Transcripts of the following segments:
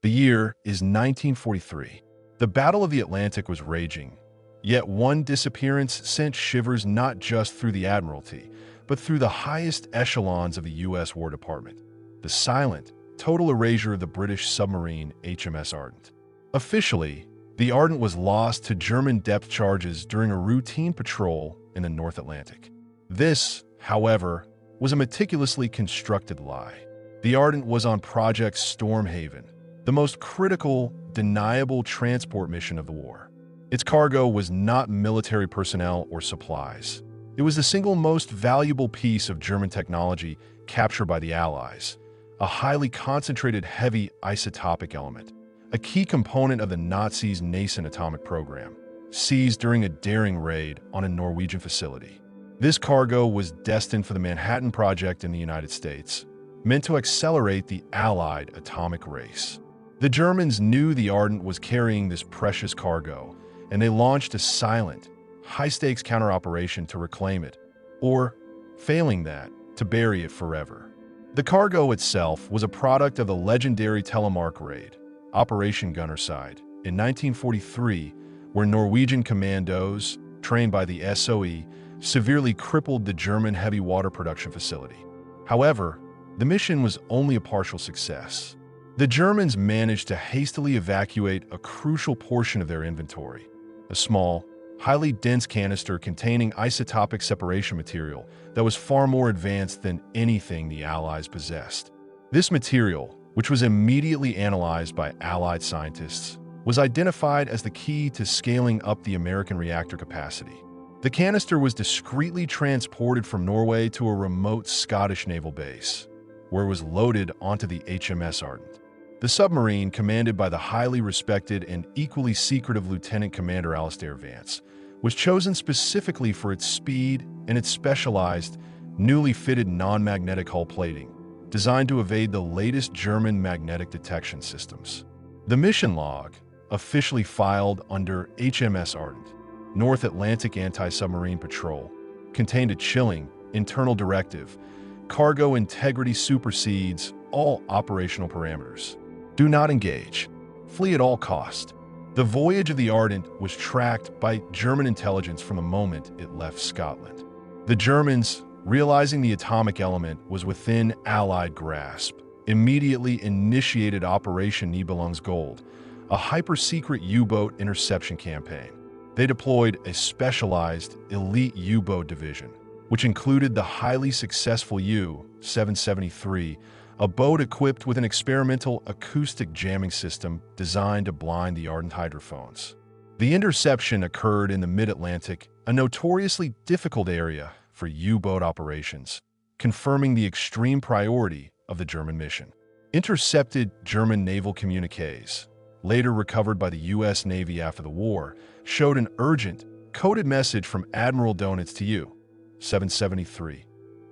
The year is 1943. The Battle of the Atlantic was raging, yet one disappearance sent shivers not just through the Admiralty, but through the highest echelons of the U.S. War Department. The silent, total erasure of the British submarine HMS Ardent. Officially, the Ardent was lost to German depth charges during a routine patrol in the North Atlantic. This, however, was a meticulously constructed lie. The Ardent was on Project Stormhaven, the most critical, deniable transport mission of the war. Its cargo was not military personnel or supplies. It was the single most valuable piece of German technology captured by the Allies, a highly concentrated heavy isotopic element, a key component of the Nazis' nascent atomic program, seized during a daring raid on a Norwegian facility. This cargo was destined for the Manhattan Project in the United States, meant to accelerate the Allied atomic race. The Germans knew the Ardent was carrying this precious cargo, and they launched a silent, high-stakes counter-operation to reclaim it, or, failing that, to bury it forever. The cargo itself was a product of the legendary Telemark raid, Operation Gunnerside, in 1943, where Norwegian commandos, trained by the SOE, severely crippled the German heavy water production facility. However, the mission was only a partial success. The Germans managed to hastily evacuate a crucial portion of their inventory, a small, highly dense canister containing isotopic separation material that was far more advanced than anything the Allies possessed. This material, which was immediately analyzed by Allied scientists, was identified as the key to scaling up the American reactor capacity. The canister was discreetly transported from Norway to a remote Scottish naval base, where it was loaded onto the HMS Ardent. The submarine, commanded by the highly respected and equally secretive Lieutenant Commander Alistair Vance, was chosen specifically for its speed and its specialized, newly fitted non-magnetic hull plating, designed to evade the latest German magnetic detection systems. The mission log, officially filed under HMS Ardent, North Atlantic Anti-Submarine Patrol, contained a chilling, internal directive: cargo integrity supersedes all operational parameters. Do not engage. Flee at all cost. The voyage of the Ardent was tracked by German intelligence from the moment it left Scotland. The Germans, realizing the atomic element was within Allied grasp, immediately initiated Operation Nibelung's Gold, a hyper-secret U-boat interception campaign. They deployed a specialized, elite U-boat division, which included the highly successful U-773, a boat equipped with an experimental acoustic jamming system designed to blind the Ardent hydrophones. The interception occurred in the mid-Atlantic, a notoriously difficult area for U-boat operations, confirming the extreme priority of the German mission. Intercepted German naval communiques, later recovered by the U.S. Navy after the war, showed an urgent, coded message from Admiral Donitz to U-773.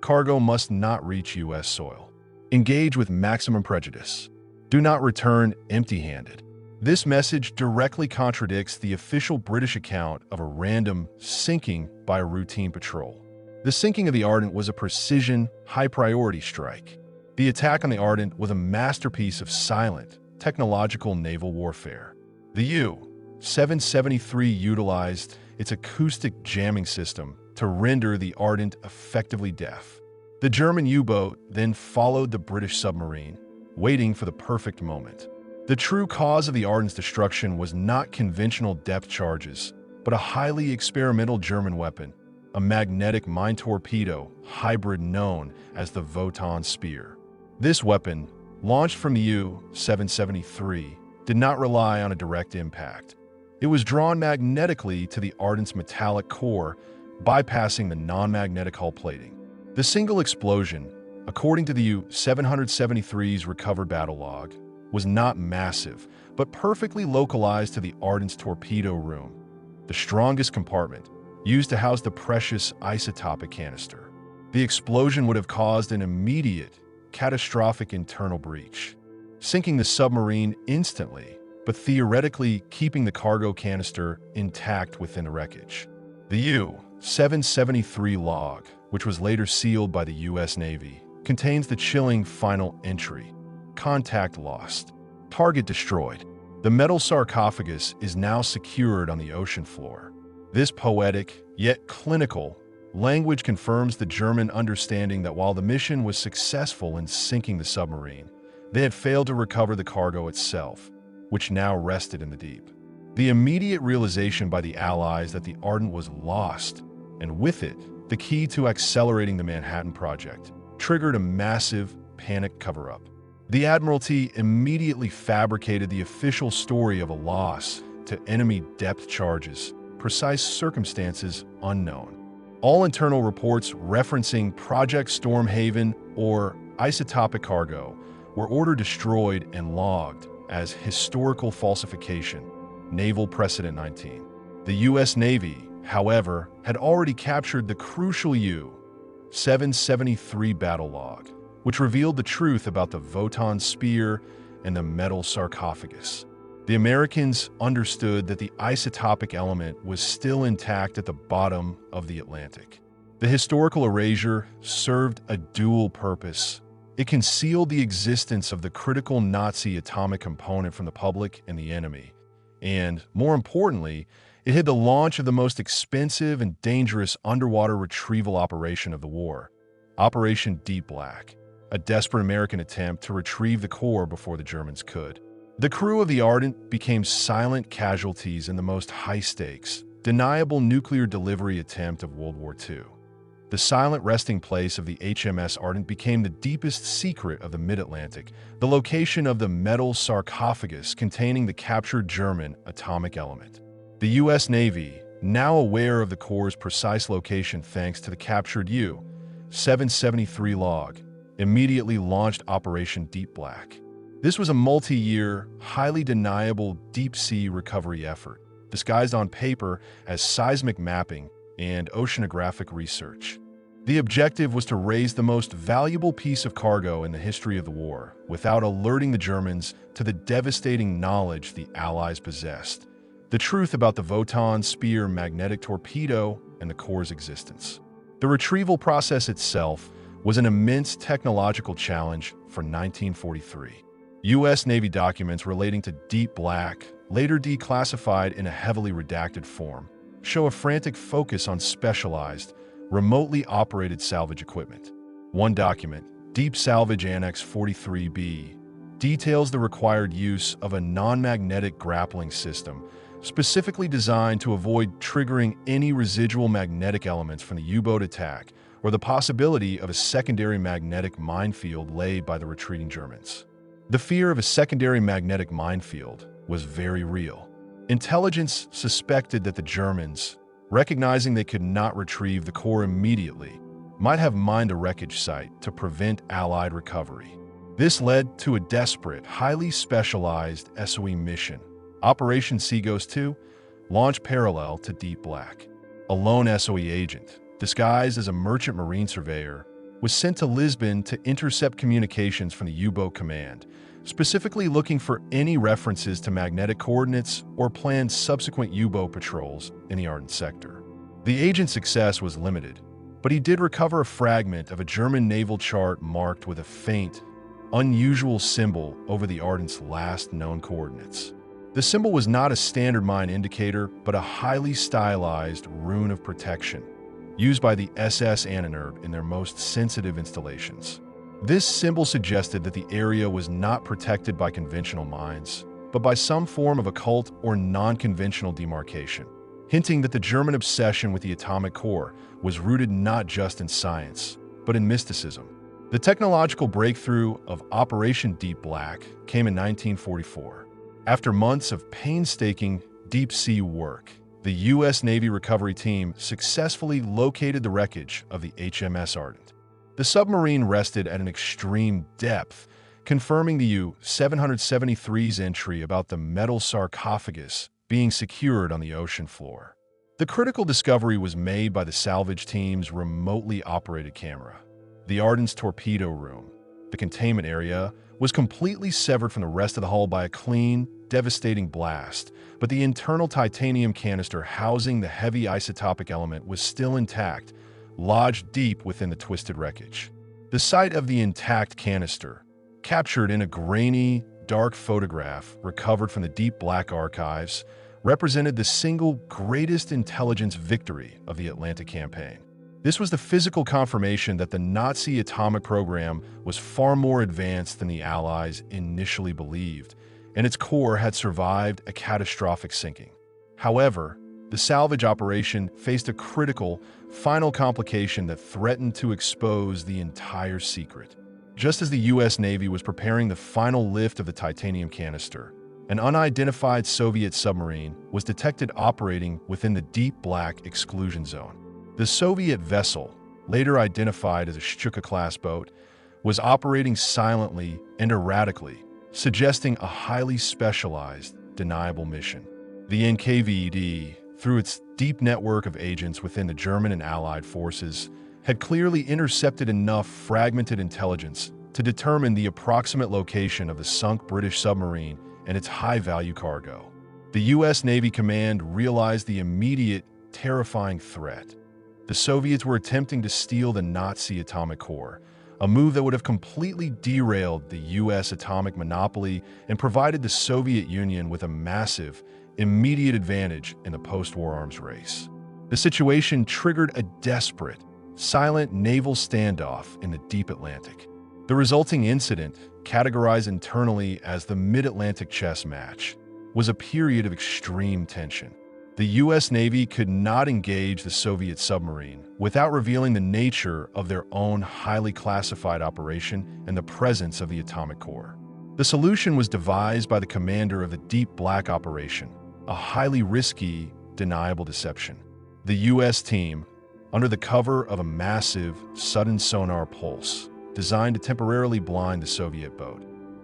Cargo must not reach U.S. soil. Engage with maximum prejudice. Do not return empty-handed. This message directly contradicts the official British account of a random sinking by a routine patrol. The sinking of the Ardent was a precision, high-priority strike. The attack on the Ardent was a masterpiece of silent, technological naval warfare. The U-773 utilized its acoustic jamming system to render the Ardent effectively deaf. The German U-boat then followed the British submarine, waiting for the perfect moment. The true cause of the Ardent's destruction was not conventional depth charges, but a highly experimental German weapon, a magnetic mine torpedo hybrid known as the Wotan Spear. This weapon, launched from the U-773, did not rely on a direct impact. It was drawn magnetically to the Ardent's metallic core, bypassing the non-magnetic hull plating. The single explosion, according to the U-773's recovered battle log, was not massive, but perfectly localized to the Ardent's torpedo room, the strongest compartment, used to house the precious isotopic canister. The explosion would have caused an immediate, catastrophic internal breach, sinking the submarine instantly, but theoretically keeping the cargo canister intact within the wreckage. The U-773 log, which was later sealed by the U.S. Navy, contains the chilling final entry: contact lost. Target destroyed. The metal sarcophagus is now secured on the ocean floor. This poetic, yet clinical, language confirms the German understanding that while the mission was successful in sinking the submarine, they had failed to recover the cargo itself, which now rested in the deep. The immediate realization by the Allies that the Ardent was lost, and with it, the key to accelerating the Manhattan Project, triggered a massive panic cover-up. The Admiralty immediately fabricated the official story of a loss to enemy depth charges, precise circumstances unknown. All internal reports referencing Project Stormhaven or isotopic cargo were ordered destroyed and logged as historical falsification, Naval Precedent 19. The U.S. Navy, however, had already captured the crucial U-773 battle log, which revealed the truth about the Wotan spear and the metal sarcophagus. The Americans understood that the isotopic element was still intact at the bottom of the Atlantic. The historical erasure served a dual purpose. It concealed the existence of the critical Nazi atomic component from the public and the enemy. And, more importantly, it hid the launch of the most expensive and dangerous underwater retrieval operation of the war, Operation Deep Black, a desperate American attempt to retrieve the core before the Germans could. The crew of the Ardent became silent casualties in the most high-stakes, deniable nuclear delivery attempt of World War II. The silent resting place of the HMS Ardent became the deepest secret of the mid-Atlantic, the location of the metal sarcophagus containing the captured German atomic element. The U.S. Navy, now aware of the core's precise location thanks to the captured U-773 log, immediately launched Operation Deep Black. This was a multi-year, highly deniable deep-sea recovery effort, disguised on paper as seismic mapping and oceanographic research. The objective was to raise the most valuable piece of cargo in the history of the war without alerting the Germans to the devastating knowledge the Allies possessed, the truth about the Wotan spear magnetic torpedo and the core's existence. The retrieval process itself was an immense technological challenge for 1943. U.S. Navy documents relating to Deep Black, later declassified in a heavily redacted form, show a frantic focus on specialized, remotely operated salvage equipment. One document, Deep Salvage Annex 43B, details the required use of a non-magnetic grappling system specifically designed to avoid triggering any residual magnetic elements from the U-boat attack or the possibility of a secondary magnetic minefield laid by the retreating Germans. The fear of a secondary magnetic minefield was very real. Intelligence suspected that the Germans, recognizing they could not retrieve the core immediately, might have mined a wreckage site to prevent Allied recovery. This led to a desperate, highly specialized SOE mission, Operation Seaghost 2, launched parallel to Deep Black. A lone SOE agent, disguised as a merchant marine surveyor, was sent to Lisbon to intercept communications from the U-boat command, specifically looking for any references to magnetic coordinates or planned subsequent U-boat patrols in the Ardent sector. The agent's success was limited, but he did recover a fragment of a German naval chart marked with a faint, unusual symbol over the Ardent's last known coordinates. The symbol was not a standard mine indicator, but a highly stylized rune of protection, used by the SS Ahnenerbe in their most sensitive installations. This symbol suggested that the area was not protected by conventional mines, but by some form of occult or non-conventional demarcation, hinting that the German obsession with the atomic core was rooted not just in science, but in mysticism. The technological breakthrough of Operation Deep Black came in 1944. After months of painstaking deep-sea work, the U.S. Navy recovery team successfully located the wreckage of the HMS Ardent. The submarine rested at an extreme depth, confirming the U-773's entry about the metal sarcophagus being secured on the ocean floor. The critical discovery was made by the salvage team's remotely operated camera. The Ardent's torpedo room, the containment area, was completely severed from the rest of the hull by a clean, devastating blast, but the internal titanium canister housing the heavy isotopic element was still intact, lodged deep within the twisted wreckage. The sight of the intact canister, captured in a grainy, dark photograph recovered from the deep black archives represented the single greatest intelligence victory of the Atlantic campaign. This was the physical confirmation that the Nazi atomic program was far more advanced than the Allies initially believed, and its core had survived a catastrophic sinking. However, the salvage operation faced a critical, final complication that threatened to expose the entire secret. Just as the U.S. Navy was preparing the final lift of the titanium canister, an unidentified Soviet submarine was detected operating within the deep black exclusion zone. The Soviet vessel, later identified as a Stuka-class boat, was operating silently and erratically, suggesting a highly specialized, deniable mission. The NKVD, through its deep network of agents within the German and Allied forces, had clearly intercepted enough fragmented intelligence to determine the approximate location of the sunk British submarine and its high-value cargo. The U.S. Navy Command realized the immediate, terrifying threat. The Soviets were attempting to steal the Nazi atomic core, a move that would have completely derailed the U.S. atomic monopoly and provided the Soviet Union with a massive, immediate advantage in the post-war arms race. The situation triggered a desperate, silent naval standoff in the deep Atlantic. The resulting incident, categorized internally as the Mid-Atlantic chess match, was a period of extreme tension. The U.S. Navy could not engage the Soviet submarine without revealing the nature of their own highly classified operation and the presence of the atomic core. The solution was devised by the commander of the Deep Black operation, a highly risky, deniable deception. The U.S. team, under the cover of a massive, sudden sonar pulse designed to temporarily blind the Soviet boat,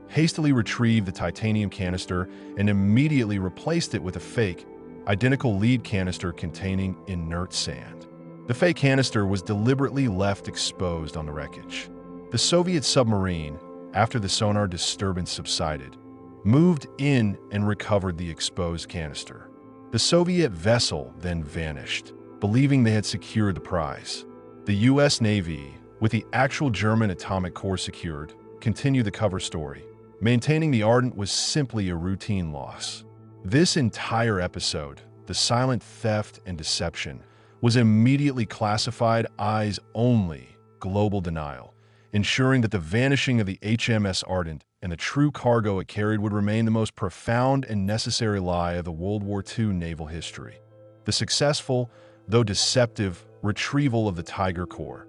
hastily retrieved the titanium canister and immediately replaced it with a fake, identical lead canister containing inert sand. The fake canister was deliberately left exposed on the wreckage. The Soviet submarine, after the sonar disturbance subsided, moved in and recovered the exposed canister. The Soviet vessel then vanished, believing they had secured the prize. The U.S. Navy, with the actual German atomic core secured, continued the cover story, maintaining the Ardent was simply a routine loss. This entire episode, the silent theft and deception, was immediately classified eyes only global denial, ensuring that the vanishing of the HMS Ardent and the true cargo it carried would remain the most profound and necessary lie of the World War II naval history. The successful, though deceptive, retrieval of the Tiger core,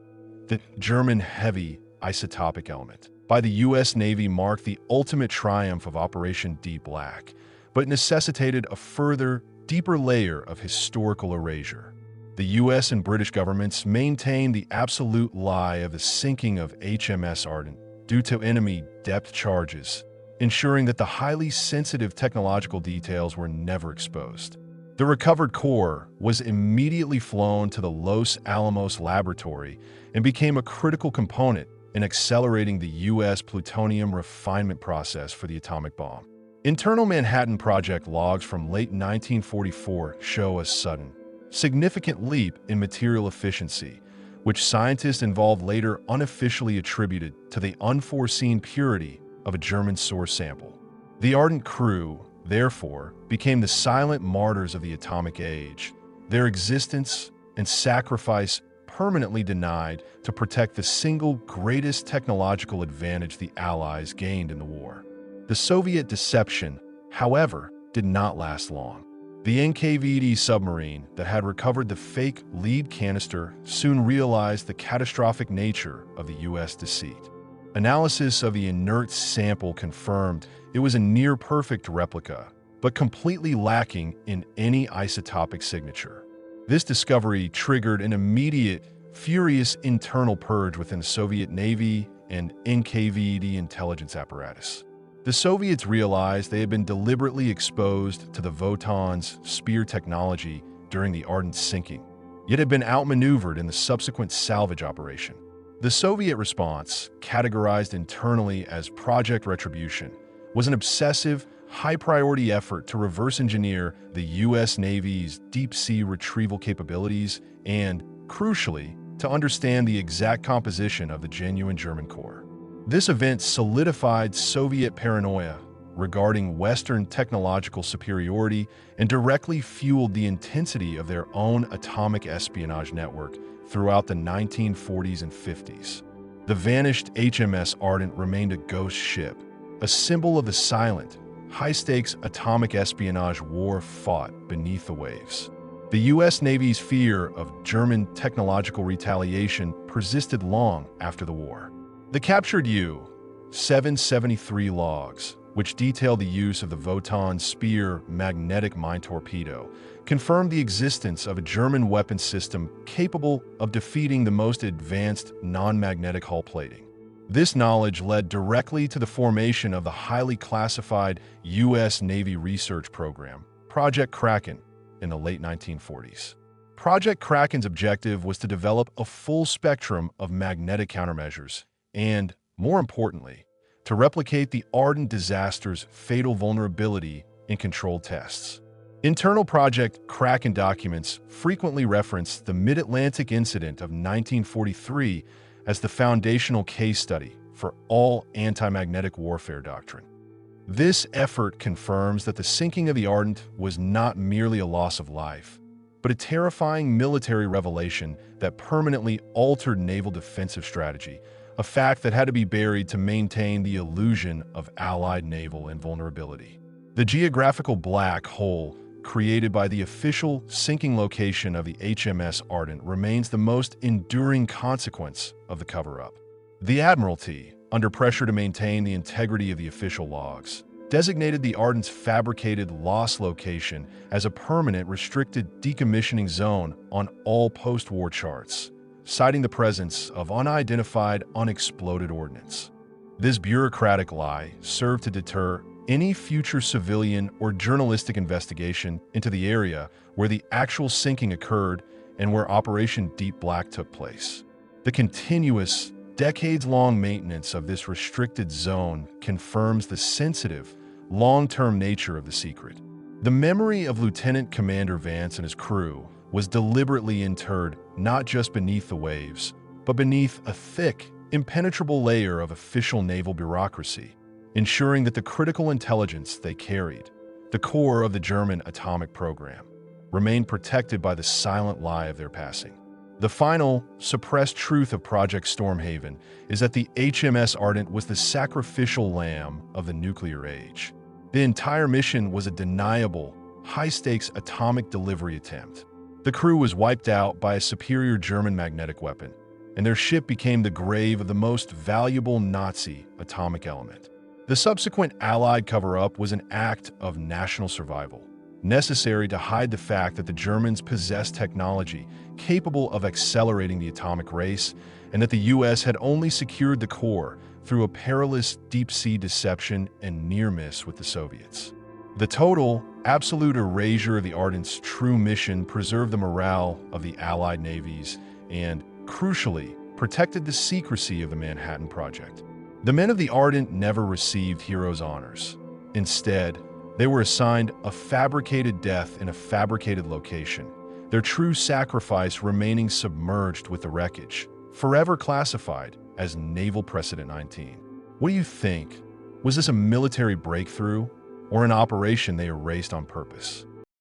the German heavy isotopic element, by the U.S. Navy marked the ultimate triumph of Operation Deep Black, but necessitated a further, deeper layer of historical erasure. The U.S. and British governments maintained the absolute lie of the sinking of HMS Ardent due to enemy depth charges, ensuring that the highly sensitive technological details were never exposed. The recovered core was immediately flown to the Los Alamos laboratory and became a critical component in accelerating the U.S. plutonium refinement process for the atomic bomb. Internal Manhattan Project logs from late 1944 show a sudden, significant leap in material efficiency, which scientists involved later unofficially attributed to the unforeseen purity of a German source sample. The Ardent crew, therefore, became the silent martyrs of the atomic age, their existence and sacrifice permanently denied to protect the single greatest technological advantage the Allies gained in the war. The Soviet deception, however, did not last long. The NKVD submarine that had recovered the fake lead canister soon realized the catastrophic nature of the U.S. deceit. Analysis of the inert sample confirmed it was a near-perfect replica, but completely lacking in any isotopic signature. This discovery triggered an immediate, furious internal purge within the Soviet Navy and NKVD intelligence apparatus. The Soviets realized they had been deliberately exposed to the Votan's spear technology during the Ardent sinking, yet had been outmaneuvered in the subsequent salvage operation. The Soviet response, categorized internally as Project Retribution, was an obsessive, high-priority effort to reverse engineer the U.S. Navy's deep-sea retrieval capabilities and, crucially, to understand the exact composition of the genuine German core. This event solidified Soviet paranoia, regarding Western technological superiority and directly fueled the intensity of their own atomic espionage network throughout the 1940s and 50s. The vanished HMS Ardent remained a ghost ship, a symbol of the silent, high-stakes atomic espionage war fought beneath the waves. The U.S. Navy's fear of German technological retaliation persisted long after the war. The captured U-773 logs, which detail the use of the Wotan Speer magnetic mine torpedo, confirmed the existence of a German weapon system capable of defeating the most advanced non-magnetic hull plating. This knowledge led directly to the formation of the highly classified U.S. Navy research program, Project Kraken, in the late 1940s. Project Kraken's objective was to develop a full spectrum of magnetic countermeasures and, more importantly, to replicate the Ardent disaster's fatal vulnerability in controlled tests. Internal Project Kraken documents frequently reference the Mid-Atlantic incident of 1943 as the foundational case study for all anti-magnetic warfare doctrine. This effort confirms that the sinking of the Ardent was not merely a loss of life, but a terrifying military revelation that permanently altered naval defensive strategy, a fact that had to be buried to maintain the illusion of Allied naval invulnerability. The geographical black hole created by the official sinking location of the HMS Ardent remains the most enduring consequence of the cover-up. The Admiralty, under pressure to maintain the integrity of the official logs, designated the Ardent's fabricated loss location as a permanent restricted decommissioning zone on all post-war charts, citing the presence of unidentified, unexploded ordnance. This bureaucratic lie served to deter any future civilian or journalistic investigation into the area where the actual sinking occurred and where Operation Deep Black took place. The continuous, decades-long maintenance of this restricted zone confirms the sensitive, long-term nature of the secret. The memory of Lieutenant Commander Vance and his crew was deliberately interred not just beneath the waves, but beneath a thick, impenetrable layer of official naval bureaucracy, ensuring that the critical intelligence they carried, the core of the German atomic program, remained protected by the silent lie of their passing. The final, suppressed truth of Project Stormhaven is that the HMS Ardent was the sacrificial lamb of the nuclear age. The entire mission was a deniable, high-stakes atomic delivery attempt. The crew was wiped out by a superior German magnetic weapon, and their ship became the grave of the most valuable Nazi atomic element. The subsequent Allied cover-up was an act of national survival, necessary to hide the fact that the Germans possessed technology capable of accelerating the atomic race, and that the U.S. had only secured the core through a perilous deep-sea deception and near-miss with the Soviets. The total, absolute erasure of the Ardent's true mission preserved the morale of the Allied navies and, crucially, protected the secrecy of the Manhattan Project. The men of the Ardent never received heroes' honors. Instead, they were assigned a fabricated death in a fabricated location, their true sacrifice remaining submerged with the wreckage, forever classified as Naval Precedent 19. What do you think? Was this a military breakthrough or an operation they erased on purpose?